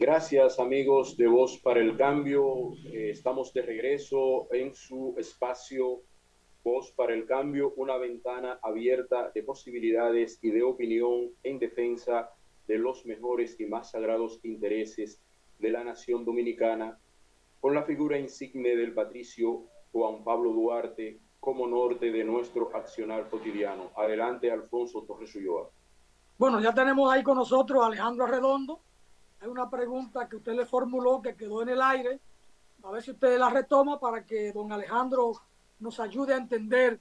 Gracias amigos de Voz para el Cambio. Estamos de regreso en su espacio Voz para el Cambio, una ventana abierta de posibilidades y de opinión en defensa de los mejores y más sagrados intereses de la nación dominicana, con la figura insigne del patricio Juan Pablo Duarte como norte de nuestro accionar cotidiano. Adelante, Alfonso Torres Ulloa. Bueno, ya tenemos ahí con nosotros a Alejandro Arredondo. Hay una pregunta que usted le formuló que quedó en el aire. A ver si usted la retoma para que don Alejandro nos ayude a entender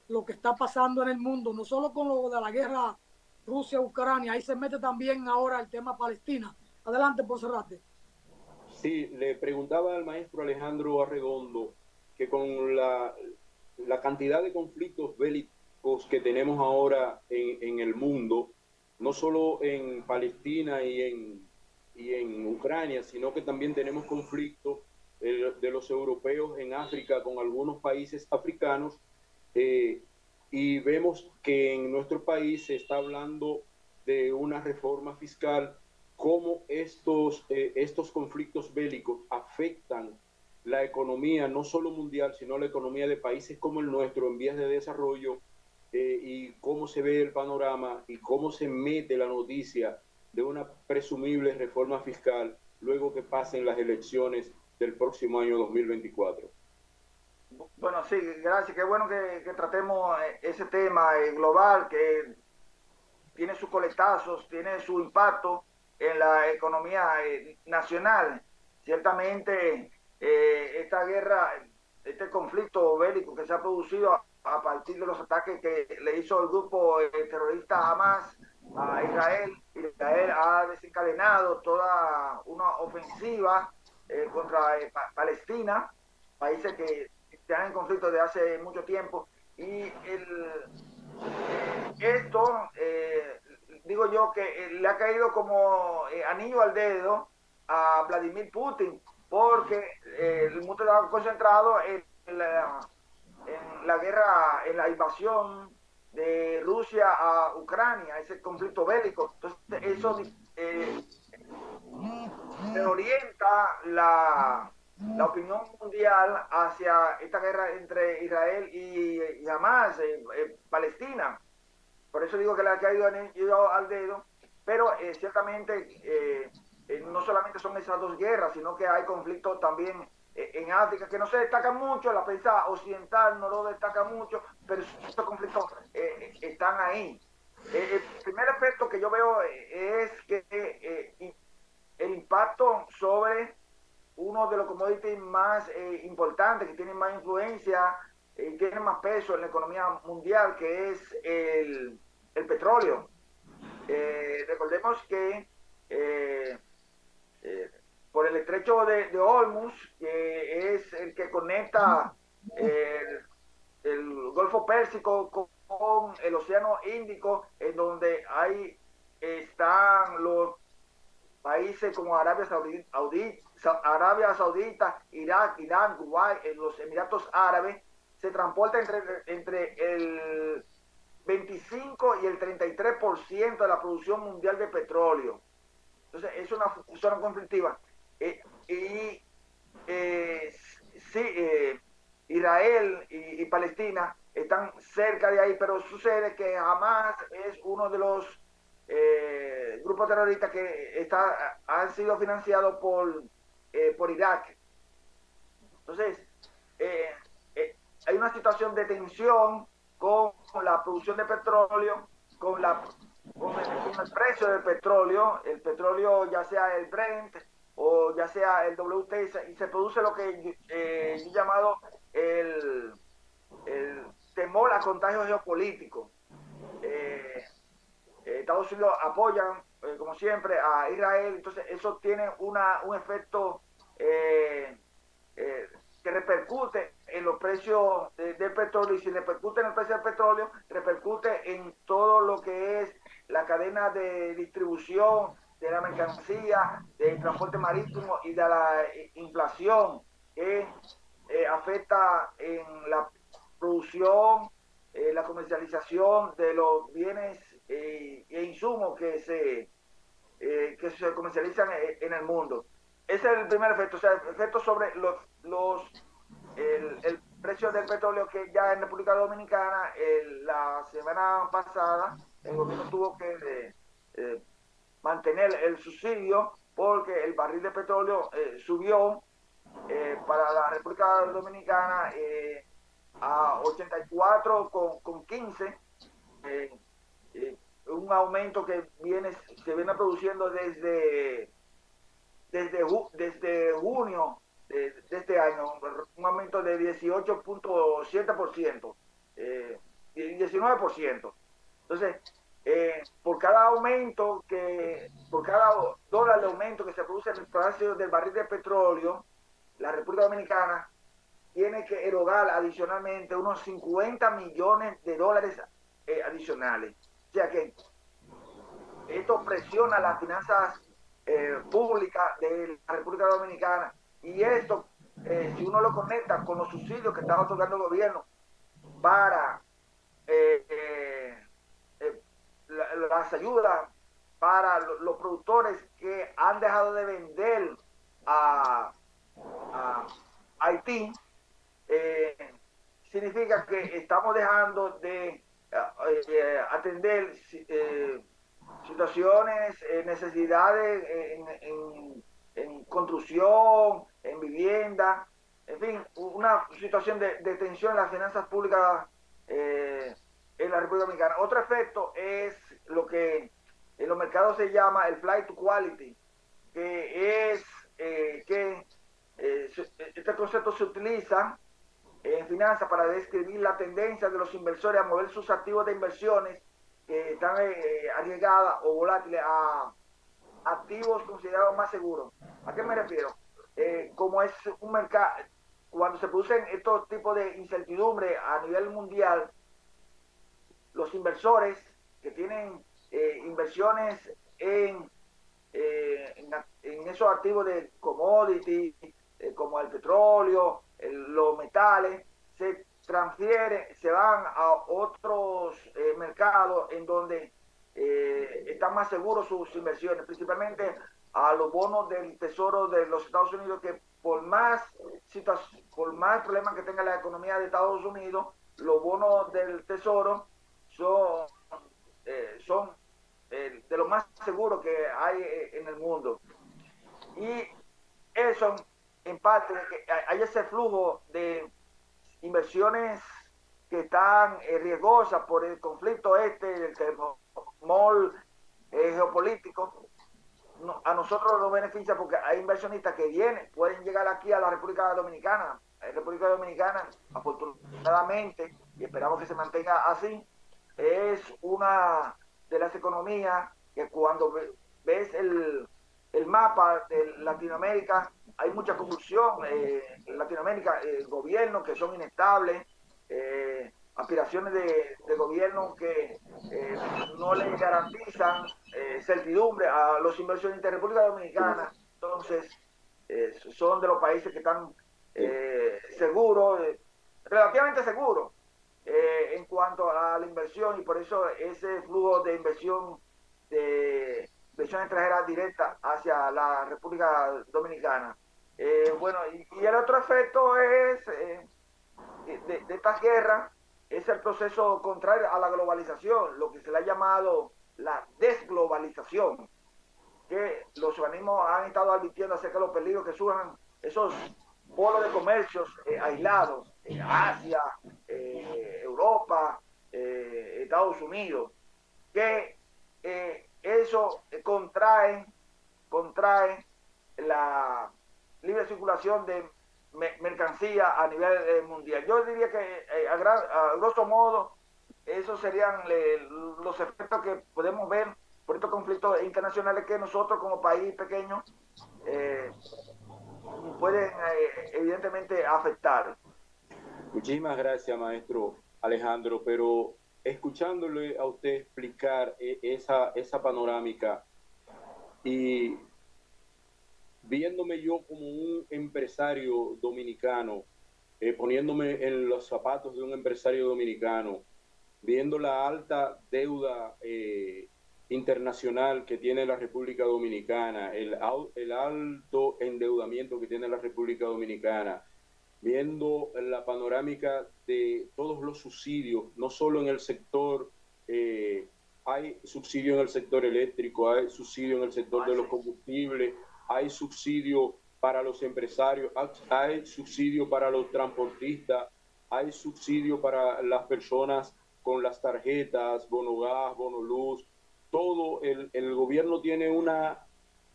lo que está pasando en el mundo, no solo con lo de la guerra Rusia-Ucrania, ahí se mete también ahora el tema Palestina. Adelante, Poncerrate. Sí, le preguntaba al maestro Alejandro Arredondo que con la cantidad de conflictos bélicos que tenemos ahora en el mundo, no solo en Palestina y en Ucrania, sino que también tenemos conflictos de los europeos en África con algunos países africanos, eh, y vemos que en nuestro país se está hablando de una reforma fiscal, cómo estos conflictos bélicos afectan la economía, no solo mundial, sino la economía de países como el nuestro en vías de desarrollo, y cómo se ve el panorama y cómo se mete la noticia de una presumible reforma fiscal luego que pasen las elecciones del próximo año 2024. Bueno, sí, gracias. Qué bueno que tratemos ese tema global que tiene sus coletazos, tiene su impacto en la economía nacional. Ciertamente, esta guerra, este conflicto bélico que se ha producido a partir de los ataques que le hizo el grupo terrorista Hamas a Israel. Israel ha desencadenado toda una ofensiva contra Palestina, países que están en conflicto desde hace mucho tiempo. Y esto, digo yo, que le ha caído como anillo al dedo a Vladimir Putin, porque el mundo está concentrado en la guerra, en la invasión de Rusia a Ucrania, ese conflicto bélico. Entonces, eso reorienta la opinión mundial hacia esta guerra entre Israel y Hamas, Palestina. Por eso digo que le ha caído al dedo, pero ciertamente no solamente son esas dos guerras, sino que hay conflictos también en África que no se destacan mucho, la prensa occidental no lo destaca mucho, pero estos conflictos están ahí. El primer efecto que yo veo es que el impacto sobre uno de los commodities más importantes, que tienen más influencia, tiene más peso en la economía mundial, que es el petróleo. Recordemos que por el estrecho de Hormuz, que es el que conecta el Golfo Pérsico con el Océano Índico, en donde ahí están los países como Arabia Saudita, Irak, Irán, Kuwait, los Emiratos Árabes, se transporta entre el 25 y el 33% de la producción mundial de petróleo. Entonces, es una zona conflictiva. Y sí, Israel y Palestina están cerca de ahí, pero sucede que Hamas es uno de los grupos terroristas que han sido financiados por Irak. Entonces, eh, hay una situación de tensión con la producción de petróleo, con el precio del petróleo, el petróleo ya sea el Brent o ya sea el WTI, y se produce lo que yo he llamado el temor a contagio geopolítico. Estados Unidos apoyan, como siempre, a Israel, entonces eso tiene un efecto que repercute en los precios del petróleo, y si repercute en el precio del petróleo, repercute en todo lo que es la cadena de distribución de la mercancía, del transporte marítimo y de la inflación que afecta en la producción, la comercialización de los bienes e insumos que se comercializan en el mundo. Ese es el primer efecto, o sea, el efecto sobre el precio del petróleo, que ya en República Dominicana la semana pasada el gobierno tuvo que mantener el subsidio porque el barril de petróleo subió para la República Dominicana a 84,15, un aumento que se viene produciendo desde junio de este año, un aumento de 18,7%, 19%. Entonces, por cada dólar de aumento que se produce en el precio del barril de petróleo, la República Dominicana tiene que erogar adicionalmente unos 50 millones de dólares adicionales. O sea que esto presiona las finanzas públicas de la República Dominicana, y esto, si uno lo conecta con los subsidios que está otorgando el gobierno para las ayudas para los productores que han dejado de vender a Haití, significa que estamos dejando de atender situaciones, necesidades en construcción, en vivienda, en fin, una situación de tensión en las finanzas públicas en la República Dominicana. Otro efecto es lo que en los mercados se llama el flight to quality, que es que este concepto se utiliza en finanzas para describir la tendencia de los inversores a mover sus activos de inversiones que están arriesgadas o volátiles a activos considerados más seguros. ¿A qué me refiero? Como es un mercado, cuando se producen estos tipos de incertidumbre a nivel mundial, los inversores que tienen inversiones en esos activos de commodity, como el petróleo, los metales, se transfieren, se van a otros mercados en donde están más seguros sus inversiones, principalmente a los bonos del Tesoro de los Estados Unidos, que por más problemas que tenga la economía de Estados Unidos, los bonos del Tesoro son de lo más seguro que hay en el mundo. Y eso, en parte, que hay ese flujo de inversiones que están riesgosas por el conflicto el temor geopolítico. A nosotros nos beneficia porque hay inversionistas que pueden llegar aquí a la República Dominicana. La República Dominicana, afortunadamente, y esperamos que se mantenga así, es una de las economías que, cuando ves el mapa de Latinoamérica, hay mucha corrupción en Latinoamérica, gobiernos que son inestables, aspiraciones de gobierno que no le garantizan certidumbre a los inversionistas de República Dominicana. Entonces, son de los países que están seguros, relativamente seguros en cuanto a la inversión, y por eso ese flujo de inversión extranjera directa hacia la República Dominicana. Bueno, y el otro efecto es de esta guerra es el proceso contrario a la globalización, lo que se le ha llamado la desglobalización, que los organismos han estado advirtiendo acerca de los peligros que surjan esos polos de comercios aislados, Asia, Europa, Estados Unidos, que eso contrae la libre circulación de mercancía a nivel mundial. Yo diría que a grosso modo esos serían los efectos que podemos ver por estos conflictos internacionales que nosotros como país pequeño pueden evidentemente afectar. Muchísimas gracias, maestro Alejandro, pero escuchándole a usted explicar esa panorámica y viéndome yo como un empresario dominicano, poniéndome en los zapatos de un empresario dominicano, viendo la alta deuda internacional que tiene la República Dominicana, el alto endeudamiento que tiene la República Dominicana, viendo la panorámica de todos los subsidios, no solo en el sector, hay subsidio en el sector eléctrico, hay subsidio en el sector de los combustibles, hay subsidio para los empresarios, hay subsidio para los transportistas, hay subsidio para las personas con las tarjetas, bono gas, bono luz. Todo el gobierno tiene una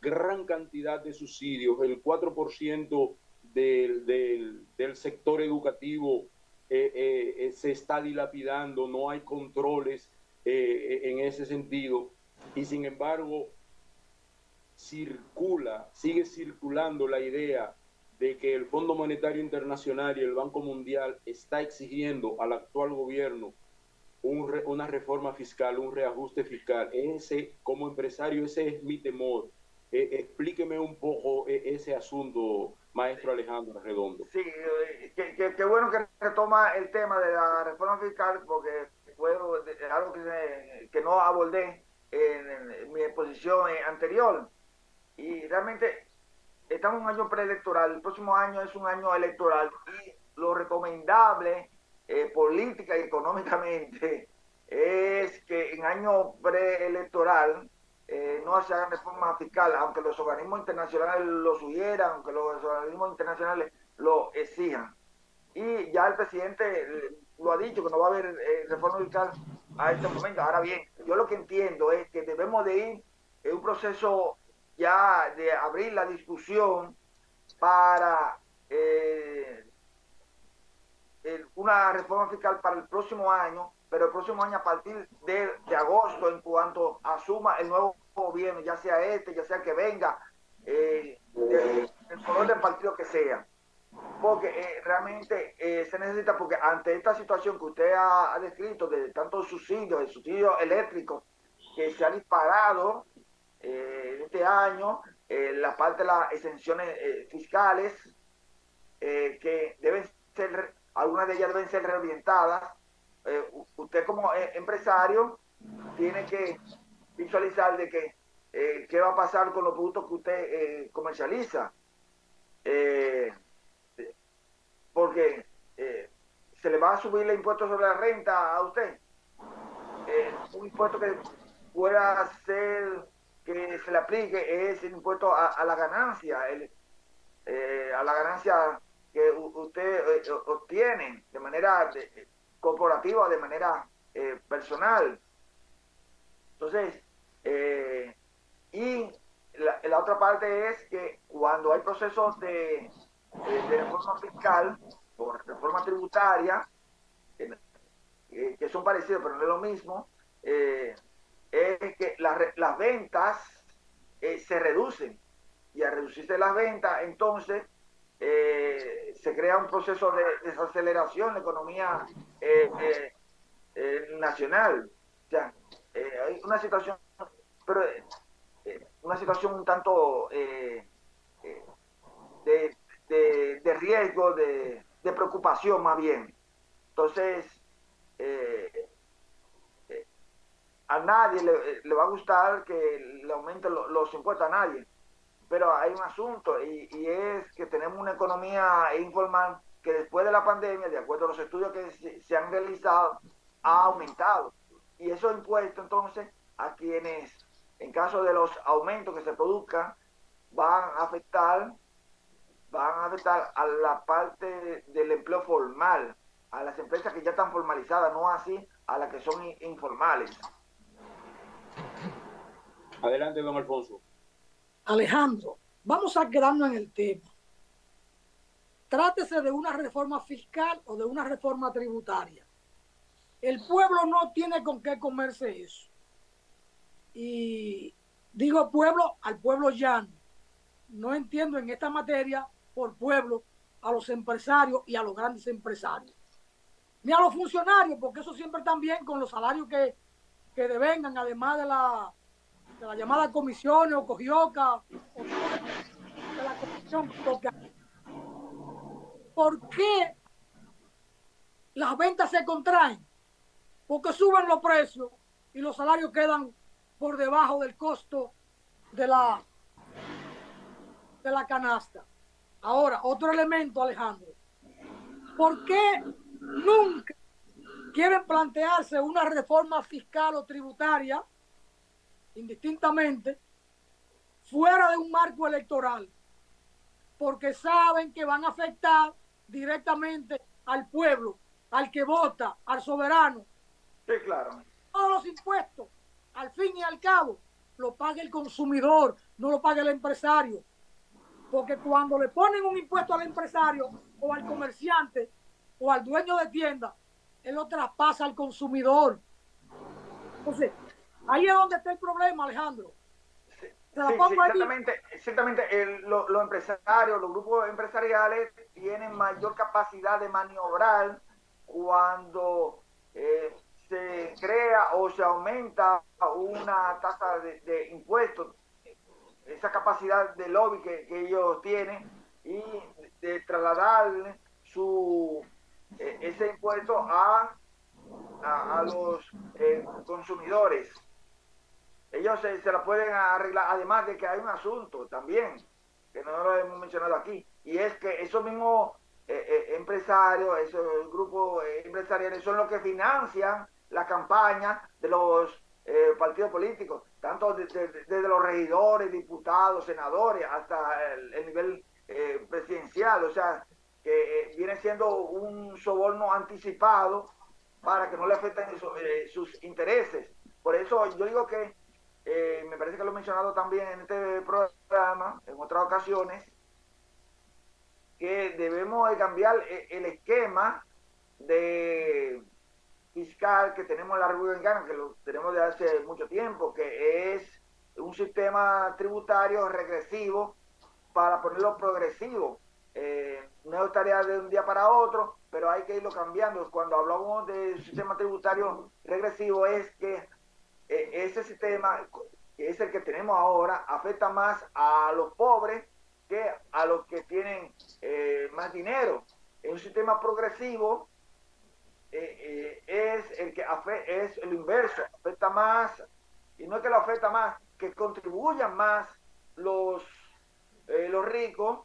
gran cantidad de subsidios, el 4% del sector educativo se está dilapidando, no hay controles en ese sentido, y sin embargo sigue circulando la idea de que el Fondo Monetario Internacional y el Banco Mundial está exigiendo al actual gobierno una reforma fiscal, un reajuste fiscal. Ese, como empresario, ese es mi temor. Explíqueme un poco ese asunto, maestro Alejandro Redondo. Sí, qué bueno que retoma el tema de la reforma fiscal, porque fue algo que no abordé en mi exposición anterior. Y realmente estamos en un año preelectoral, el próximo año es un año electoral, y lo recomendable política y económicamente es que en año preelectoral no se hagan reformas fiscales, aunque los organismos internacionales lo sugieran, aunque los organismos internacionales lo exijan. Y ya el presidente lo ha dicho, que no va a haber reforma fiscal a este momento. Ahora bien, yo lo que entiendo es que debemos de ir en un proceso ya de abrir la discusión para una reforma fiscal para el próximo año, pero el próximo año a partir de agosto, en cuanto asuma el nuevo gobierno, ya sea ya sea que venga, el color del partido que sea. Porque realmente se necesita, porque ante esta situación que usted ha descrito de tantos subsidios, el subsidio eléctrico que se ha disparado este año, la parte de las exenciones fiscales que deben ser, algunas de ellas deben ser reorientadas. Usted como empresario tiene que visualizar de que qué va a pasar con los productos que usted comercializa, porque se le va a subir el impuesto sobre la renta a usted, un impuesto que pueda hacer que se le aplique es el impuesto a la ganancia, a la ganancia que usted obtiene de manera corporativa, de manera personal. Entonces, y la otra parte es que cuando hay procesos de reforma fiscal o reforma tributaria, que son parecidos pero no es lo mismo, es que las ventas se reducen, y al reducirse las ventas, entonces se crea un proceso de desaceleración en la economía nacional. O sea, hay una situación, pero una situación un tanto de riesgo, de preocupación más bien. Entonces, a nadie le va a gustar que le aumenten los impuestos, a nadie. Pero hay un asunto, y es que tenemos una economía informal que después de la pandemia, de acuerdo a los estudios que se han realizado, ha aumentado. Y esos impuestos, entonces, a quienes, en caso de los aumentos que se produzcan, van a afectar a la parte del empleo formal, a las empresas que ya están formalizadas, no así a las que son informales. Adelante, don Alfonso. Alejandro, vamos a quedarnos en el tema. Trátese de una reforma fiscal o de una reforma tributaria. El pueblo no tiene con qué comerse eso. Y digo pueblo al pueblo llano. No entiendo en esta materia por pueblo a los empresarios y a los grandes empresarios. Ni a los funcionarios, porque eso siempre también con los salarios que devengan, además de la llamada comisiones o cogioca, o de la comisión. ¿Por qué las ventas se contraen? Porque suben los precios y los salarios quedan por debajo del costo de la canasta. Ahora, otro elemento, Alejandro. ¿Por qué nunca quieren plantearse una reforma fiscal o tributaria, indistintamente, fuera de un marco electoral? Porque saben que van a afectar directamente al pueblo, al que vota, al soberano. Sí, claro. Todos los impuestos, al fin y al cabo, lo paga el consumidor, no lo paga el empresario. Porque cuando le ponen un impuesto al empresario o al comerciante o al dueño de tienda, él lo traspasa al consumidor. Entonces, ahí es donde está el problema, Alejandro. Sí, ciertamente los empresarios, los grupos empresariales tienen mayor capacidad de maniobrar cuando se crea o se aumenta una tasa de impuestos, esa capacidad de lobby que ellos tienen y de trasladar ese impuesto a los consumidores. Ellos se la pueden arreglar, además de que hay un asunto también, que no lo hemos mencionado aquí, y es que esos mismos empresarios, esos grupos empresariales son los que financian la campaña de los partidos políticos, tanto desde los regidores, diputados, senadores, hasta el nivel presidencial, o sea, que viene siendo un soborno anticipado para que no le afecten sus intereses. Por eso yo digo que me parece que lo he mencionado también en este programa, en otras ocasiones, que debemos de cambiar el esquema de fiscal que tenemos en la República Dominicana, que lo tenemos de hace mucho tiempo, que es un sistema tributario regresivo para ponerlo progresivo. No es tarea de un día para otro, pero hay que irlo cambiando. Cuando hablamos de sistema tributario regresivo es que ese sistema, que es el que tenemos ahora, afecta más a los pobres que a los que tienen más dinero. En un sistema progresivo es el que es el inverso, afecta más, y no es que lo afecta más, que contribuyan más los ricos,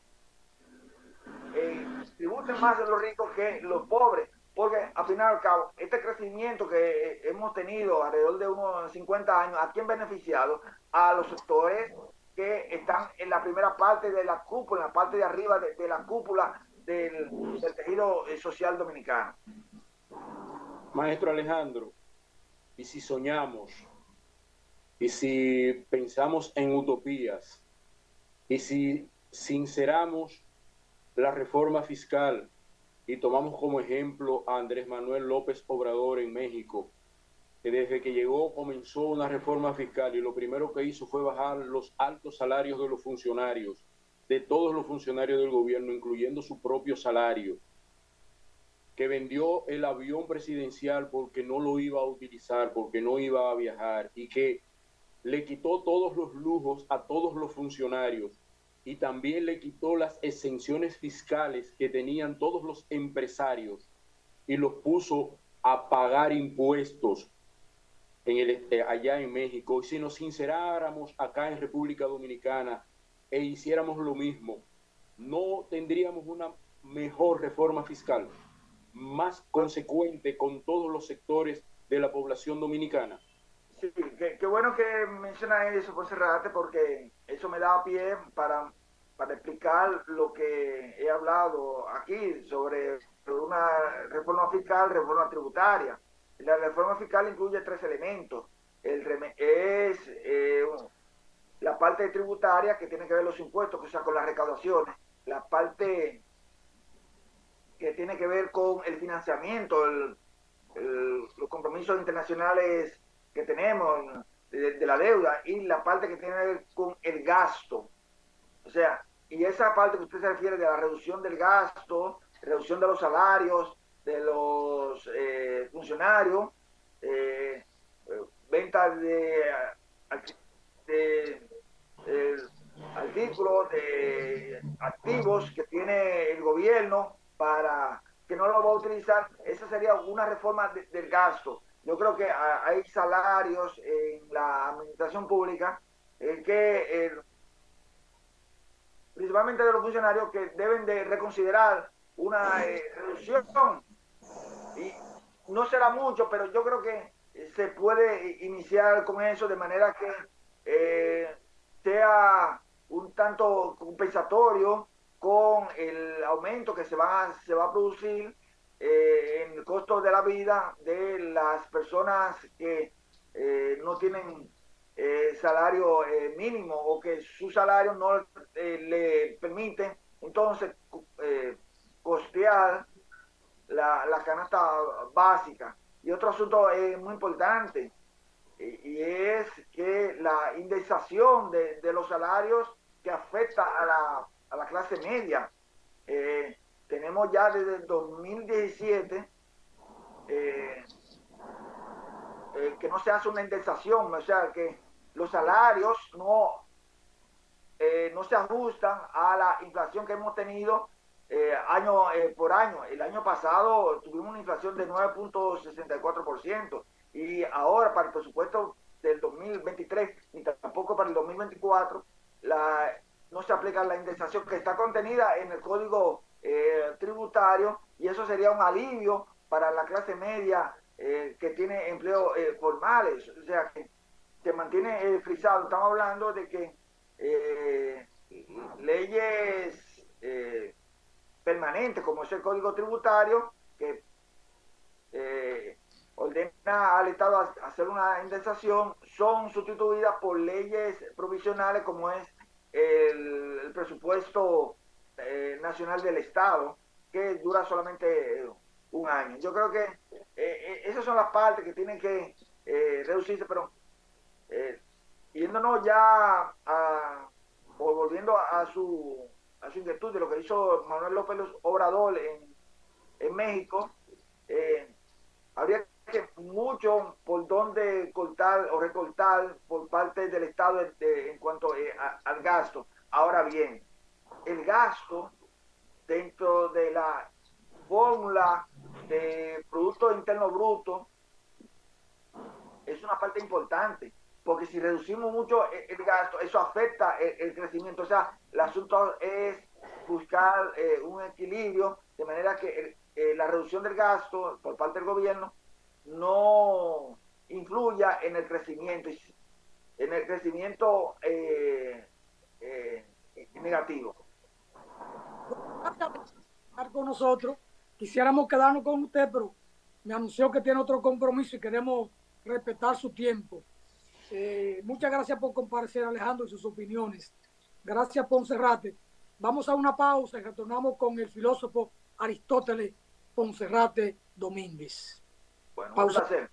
tributen más a los ricos que los pobres, porque al fin y al cabo, este crecimiento que hemos tenido alrededor de unos 50 años, ¿a quién beneficiado? A los sectores que están en la primera parte de la cúpula, en la parte de arriba de la cúpula del tejido social dominicano. Maestro Alejandro, y si soñamos, y si pensamos en utopías, y si sinceramos la reforma fiscal y tomamos como ejemplo a Andrés Manuel López Obrador en México, que desde que llegó comenzó una reforma fiscal y lo primero que hizo fue bajar los altos salarios de los funcionarios, de todos los funcionarios del gobierno, incluyendo su propio salario, que vendió el avión presidencial porque no lo iba a utilizar, porque no iba a viajar, y que le quitó todos los lujos a todos los funcionarios y también le quitó las exenciones fiscales que tenían todos los empresarios y los puso a pagar impuestos allá en México. Y si nos sinceráramos acá en República Dominicana e hiciéramos lo mismo, no tendríamos una mejor reforma fiscal, más consecuente con todos los sectores de la población dominicana. Sí, qué bueno que mencionas eso, José Rate, porque eso me da pie para explicar lo que he hablado aquí sobre una reforma fiscal, reforma tributaria. La reforma fiscal incluye 3 elementos. La parte tributaria, que tiene que ver los impuestos, o sea, con las recaudaciones. La parte que tiene que ver con el financiamiento, los compromisos internacionales que tenemos de la deuda, y la parte que tiene que ver con el gasto. O sea, y esa parte que usted se refiere de la reducción del gasto, reducción de los salarios de los funcionarios, ventas de artículos, de activos que tiene el gobierno para que no lo va a utilizar. Esa sería una reforma del gasto. yo creo que hay salarios en la administración pública principalmente de los funcionarios, que deben de reconsiderar una reducción. Y no será mucho, pero yo creo que se puede iniciar con eso de manera que sea un tanto compensatorio con el aumento que se va a producir en el costo de la vida de las personas que no tienen salario mínimo, o que su salario no le permite entonces costear la canasta básica. Y otro asunto muy importante, y es que la indexación de los salarios que afecta a la clase media. Tenemos ya desde el 2017 que no se hace una indexación, o sea que los salarios no se ajustan a la inflación que hemos tenido año por año. El año pasado tuvimos una inflación de 9.64%, y ahora para el presupuesto del 2023 ni tampoco para el 2024 no se aplica la indexación que está contenida en el código tributario, y eso sería un alivio para la clase media que tiene empleos formales, o sea que se mantiene frisado. Estamos hablando de que leyes permanentes, como es el Código Tributario, que ordena al Estado a hacer una indexación, son sustituidas por leyes provisionales, como es el presupuesto nacional del Estado, que dura solamente un año. Yo creo que esas son las partes que tienen que reducirse, pero yéndonos ya o volviendo a su inquietud de lo que hizo Manuel López Obrador en México, habría que mucho por dónde cortar o recortar por parte del Estado en cuanto al gasto. Ahora bien, el gasto dentro de la fórmula de Producto Interno Bruto es una parte importante, porque si reducimos mucho el gasto, eso afecta el crecimiento. O sea, el asunto es buscar un equilibrio de manera que la reducción del gasto por parte del gobierno no influya en el crecimiento, negativo. Estar con nosotros, quisiéramos quedarnos con usted, pero me anunció que tiene otro compromiso y queremos respetar su tiempo. Muchas gracias por comparecer, Alejandro, y sus opiniones. Gracias, Ponserrate. Vamos a una pausa y retornamos con el filósofo Aristóteles Ponserrate Domínguez. Bueno, pausa. Un placer.